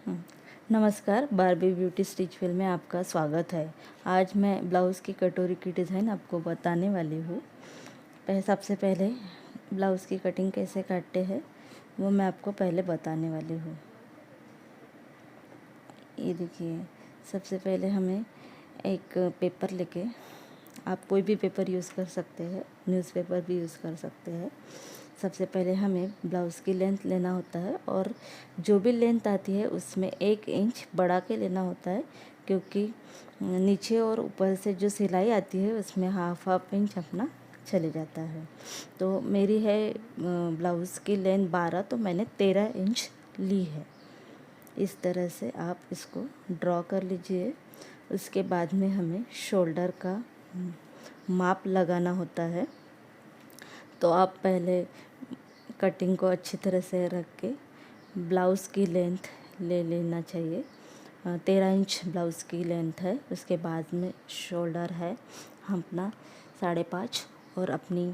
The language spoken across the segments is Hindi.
हम्म, नमस्कार। बारबी ब्यूटी स्टिचवेल में आपका स्वागत है। आज मैं ब्लाउज़ की कटोरी की डिज़ाइन आपको बताने वाली हूँ। सबसे पहले ब्लाउज़ की कटिंग कैसे काटते हैं वो मैं आपको पहले बताने वाली हूँ। ये देखिए, सबसे पहले हमें एक पेपर लेके, आप कोई भी पेपर यूज़ कर सकते हैं, न्यूज़पेपर भी यूज़ कर सकते हैं। सबसे पहले हमें ब्लाउज़ की लेंथ लेना होता है और जो भी लेंथ आती है उसमें 1 इंच बढ़ा के लेना होता है, क्योंकि नीचे और ऊपर से जो सिलाई आती है उसमें हाफ इंच अपना चले जाता है। तो मेरी है ब्लाउज़ की लेंथ 12, तो मैंने 13 इंच ली है। इस तरह से आप इसको ड्रॉ कर लीजिए। उसके बाद में हमें शोल्डर का माप लगाना होता है। तो आप पहले कटिंग को अच्छी तरह से रख के ब्लाउज़ की लेंथ ले लेना चाहिए। 13 इंच ब्लाउज़ की लेंथ है। उसके बाद में शोल्डर है हम अपना 5.5, और अपनी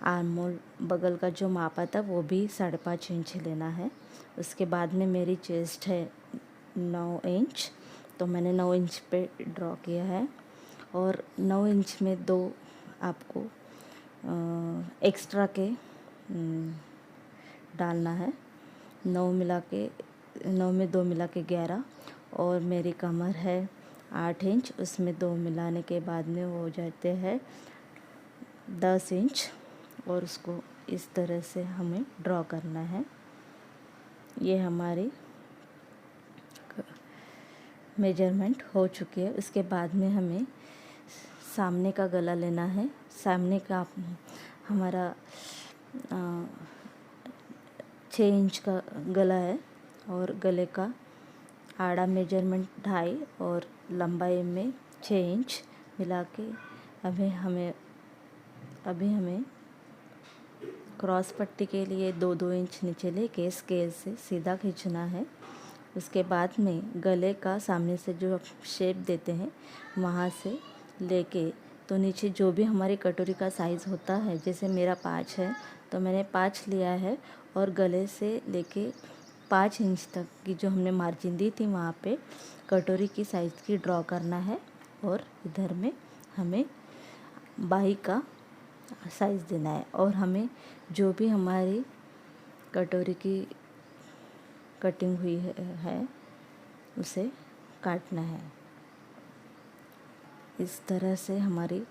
आर्म होल बगल का जो माप आता है वो भी 5.5 इंच लेना है। उसके बाद में मेरी चेस्ट है 9 इंच, तो मैंने 9 इंच पे ड्रॉ किया है। और 9 इंच में 2 आपको एक्स्ट्रा के डालना है। 9 में 2 मिला के 11, और मेरी कमर है 8 इंच, उसमें 2 मिलाने के बाद में वो हो जाते हैं 10 इंच। और उसको इस तरह से हमें ड्रॉ करना है। ये हमारी मेजरमेंट हो चुकी है। उसके बाद में हमें सामने का गला लेना है। सामने का हमारा 6 इंच का गला है, और गले का आड़ा मेजरमेंट 2.5 और लंबाई में 6 इंच मिला के अभी हमें क्रॉस पट्टी के लिए 2-2 इंच नीचे लेके स्केल से सीधा खींचना है। उसके बाद में गले का सामने से जो शेप देते हैं वहाँ से लेके तो नीचे जो भी हमारी कटोरी का साइज़ होता है, जैसे मेरा 5 है तो मैंने 5 लिया है, और गले से लेके 5 इंच तक की जो हमने मार्जिन दी थी वहाँ पे कटोरी की साइज़ की ड्रॉ करना है। और इधर में हमें बाही का साइज़ देना है, और हमें जो भी हमारी कटोरी की कटिंग हुई है उसे काटना है। इस तरह से हमारी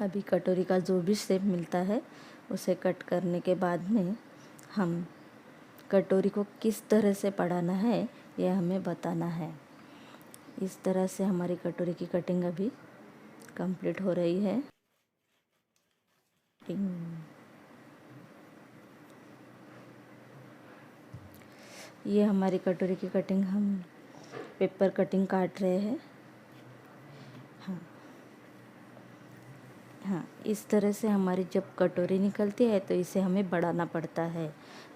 अभी कटोरी का जो भी शेप मिलता है उसे कट करने के बाद में हम कटोरी को किस तरह से पढ़ाना है यह हमें बताना है। इस तरह से हमारी कटोरी की कटिंग अभी कंप्लीट हो रही है। ये हमारी कटोरी की कटिंग हम पेपर कटिंग काट रहे हैं। हाँ, इस तरह से हमारी जब कटोरी निकलती है तो इसे हमें बढ़ाना पड़ता है।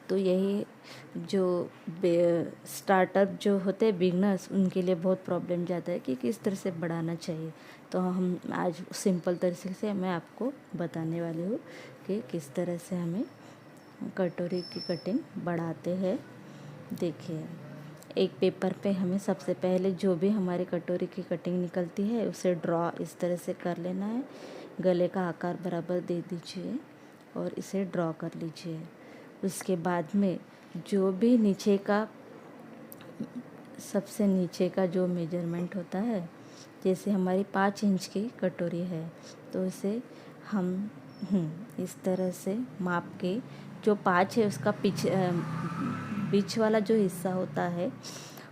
तो यही जो स्टार्टअप जो होते हैं बिगनर्स, उनके लिए बहुत प्रॉब्लम जाता है कि किस तरह से बढ़ाना चाहिए। तो हम आज सिंपल तरीके से मैं आपको बताने वाली हूँ कि किस तरह से हमें कटोरी की कटिंग बढ़ाते हैं। देखिए, एक पेपर पे हमें सबसे पहले जो भी हमारी कटोरी की कटिंग निकलती है उसे ड्रॉ इस तरह से कर लेना है। गले का आकार बराबर दे दीजिए और इसे ड्रॉ कर लीजिए। उसके बाद में जो भी नीचे का सबसे नीचे का जो मेजरमेंट होता है, जैसे हमारी 5 इंच की कटोरी है तो इसे हम इस तरह से माप के जो 5 है उसका बीच वाला जो हिस्सा होता है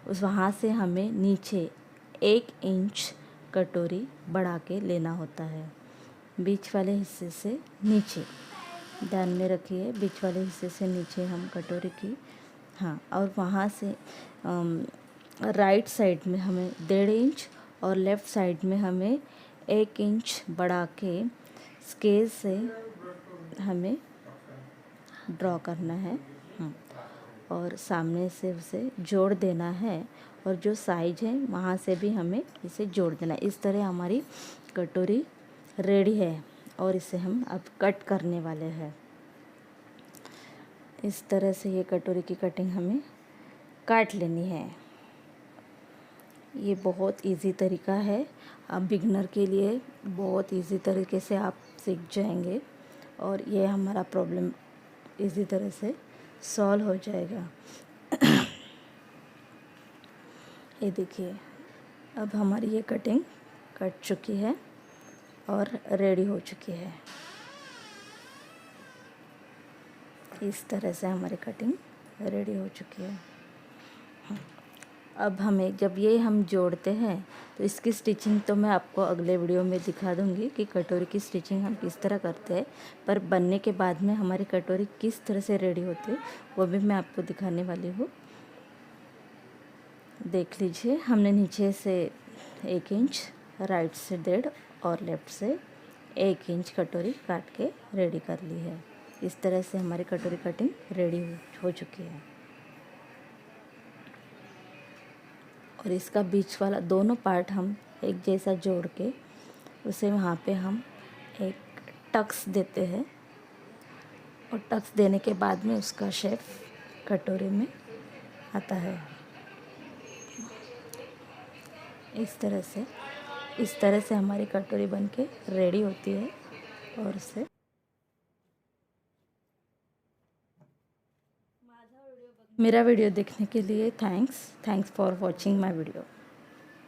उस वहाँ से हमें नीचे 1 इंच कटोरी बढ़ा के लेना होता है। बीच वाले हिस्से से नीचे, ध्यान में रखिए, बीच वाले हिस्से से नीचे हम कटोरी की, हाँ, और वहाँ से राइट साइड में हमें 1.5 इंच और लेफ़्ट साइड में हमें 1 इंच बढ़ा के स्केल से हमें ड्रॉ करना है। और सामने से उसे जोड़ देना है, और जो साइज है वहाँ से भी हमें इसे जोड़ देना है। इस तरह हमारी कटोरी रेडी है, और इसे हम अब कट करने वाले हैं। इस तरह से ये कटोरी की कटिंग हमें काट लेनी है। ये बहुत इजी तरीका है, आप बिगनर के लिए बहुत इजी तरीके से आप सीख जाएंगे और ये हमारा प्रॉब्लम इजी तरह से सॉल्व हो जाएगा। ये देखिए, अब हमारी ये कटिंग कट चुकी है और रेडी हो चुकी है। इस तरह से हमारी कटिंग रेडी हो चुकी है। अब हमें जब ये हम जोड़ते हैं तो इसकी स्टिचिंग तो मैं आपको अगले वीडियो में दिखा दूंगी कि कटोरी की स्टिचिंग हम किस तरह करते हैं, पर बनने के बाद में हमारी कटोरी किस तरह से रेडी होती है वो भी मैं आपको दिखाने वाली हूँ। देख लीजिए, हमने नीचे से 1 इंच, राइट से 1.5 और लेफ़्ट से 1 इंच कटोरी काट के रेडी कर ली है। इस तरह से हमारी कटोरी कटिंग रेडी हो चुकी है। और इसका बीच वाला दोनों पार्ट हम एक जैसा जोड़ के उसे वहाँ पे हम एक टक्स देते हैं और टक्स देने के बाद में उसका शेप कटोरी में आता है। इस तरह से हमारी कटोरी बनके रेडी होती है। और उसे मेरा वीडियो देखने के लिए thanks for watching my video.